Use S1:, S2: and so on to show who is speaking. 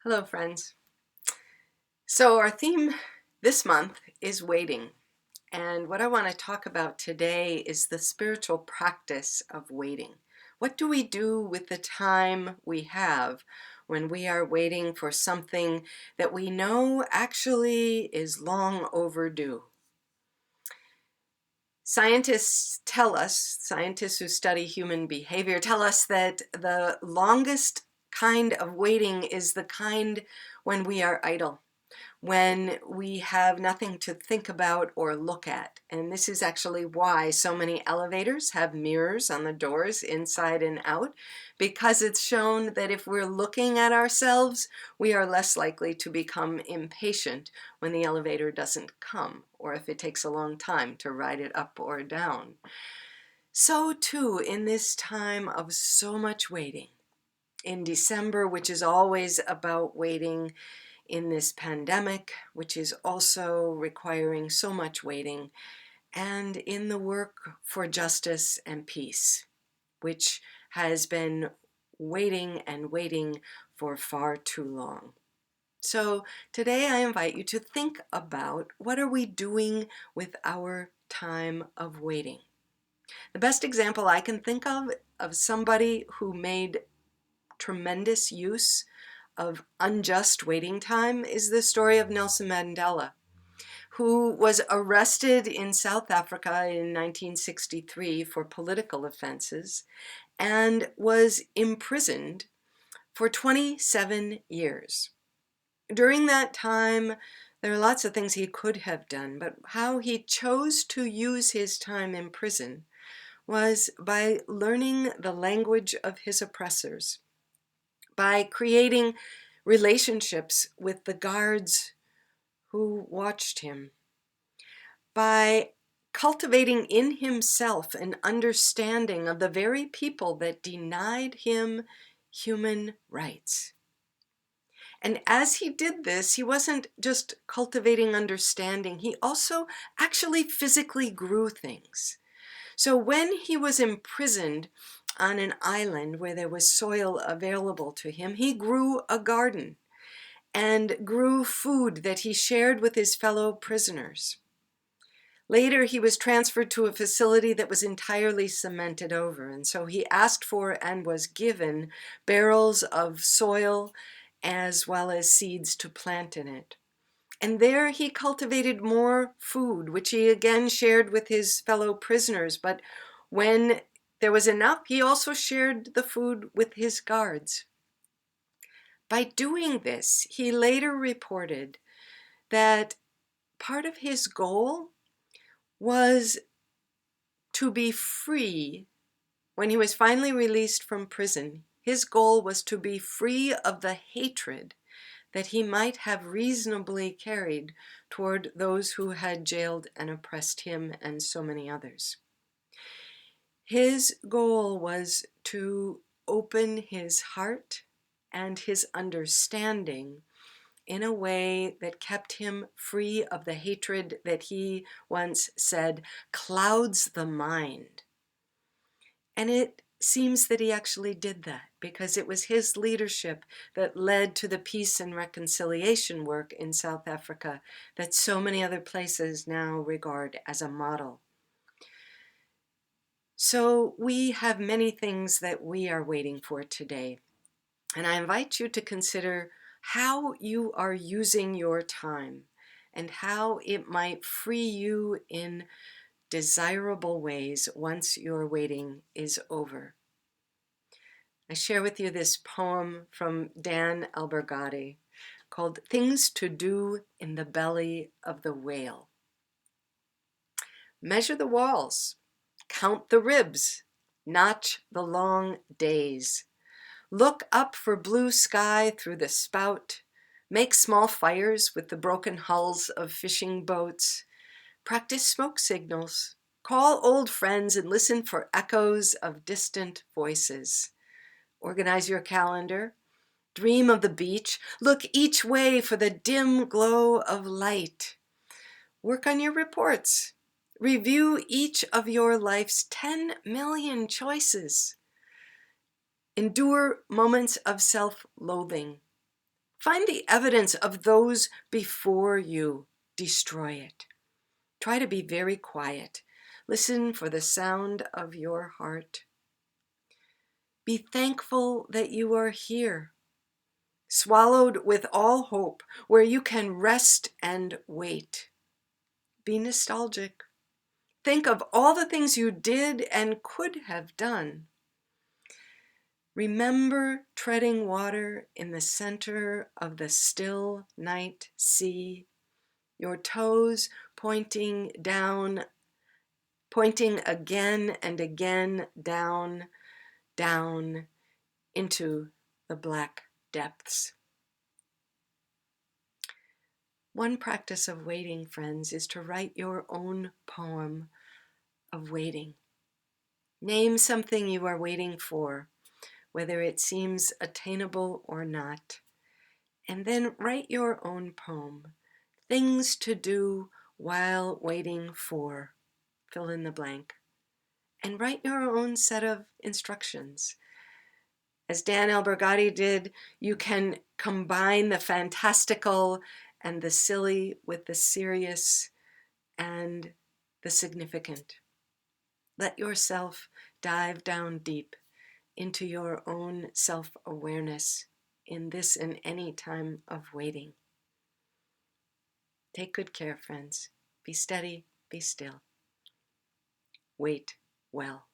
S1: Hello, friends. So our theme this month is waiting. And what I want to talk about today is the spiritual practice of waiting. What do we do with the time we have when we are waiting for something that we know actually is long overdue? Scientists who study human behavior tell us that the longest kind of waiting is the kind when we are idle, when we have nothing to think about or look at. And this is actually why so many elevators have mirrors on the doors inside and out, because it's shown that if we're looking at ourselves, we are less likely to become impatient when the elevator doesn't come, or if it takes a long time to ride it up or down. So too, in this time of so much waiting, in December, which is always about waiting, in this pandemic, which is also requiring so much waiting, and in the work for justice and peace, which has been waiting and waiting for far too long. So today I invite you to think about, what are we doing with our time of waiting? The best example I can think of somebody who made tremendous use of unjust waiting time is the story of Nelson Mandela, who was arrested in South Africa in 1963 for political offenses and was imprisoned for 27 years. During that time, there are lots of things he could have done, but how he chose to use his time in prison was by learning the language of his oppressors, by creating relationships with the guards who watched him, by cultivating in himself an understanding of the very people that denied him human rights. And as he did this, he wasn't just cultivating understanding, he also actually physically grew things. So when he was imprisoned on an island where there was soil available to him, he grew a garden and grew food that he shared with his fellow prisoners. Later, he was transferred to a facility that was entirely cemented over, and so he asked for and was given barrels of soil as well as seeds to plant in it. And there he cultivated more food, which he again shared with his fellow prisoners. But when there was enough, he also shared the food with his guards. By doing this, he later reported that part of his goal was to be free. When he was finally released from prison, his goal was to be free of the hatred that he might have reasonably carried toward those who had jailed and oppressed him and so many others. His goal was to open his heart and his understanding in a way that kept him free of the hatred that he once said clouds the mind. And it seems that he actually did that, because it was his leadership that led to the peace and reconciliation work in South Africa that so many other places now regard as a model. So we have many things that we are waiting for today. And I invite you to consider how you are using your time and how it might free you in desirable ways once your waiting is over. I share with you this poem from Dan Albergati called Things to Do in the Belly of the Whale. Measure the walls, count the ribs, notch the long days. Look up for blue sky through the spout, make small fires with the broken hulls of fishing boats, practice smoke signals, call old friends and listen for echoes of distant voices. Organize your calendar, dream of the beach, look each way for the dim glow of light. Work on your reports, review each of your life's 10 million choices. Endure moments of self-loathing. Find the evidence of those before you. Destroy it. Try to be very quiet. Listen for the sound of your heart. Be thankful that you are here, swallowed with all hope, where you can rest and wait. Be nostalgic. Think of all the things you did and could have done. Remember treading water in the center of the still night sea, your toes pointing down, pointing again and again down, down into the black depths. One practice of waiting, friends, is to write your own poem of waiting. Name something you are waiting for, whether it seems attainable or not, and then write your own poem. Things to do while waiting for, fill in the blank, and write your own set of instructions. As Dan Albergati did, you can combine the fantastical and the silly with the serious and the significant. Let yourself dive down deep into your own self-awareness in this and any time of waiting. Take good care, friends. Be steady, be still. Wait well.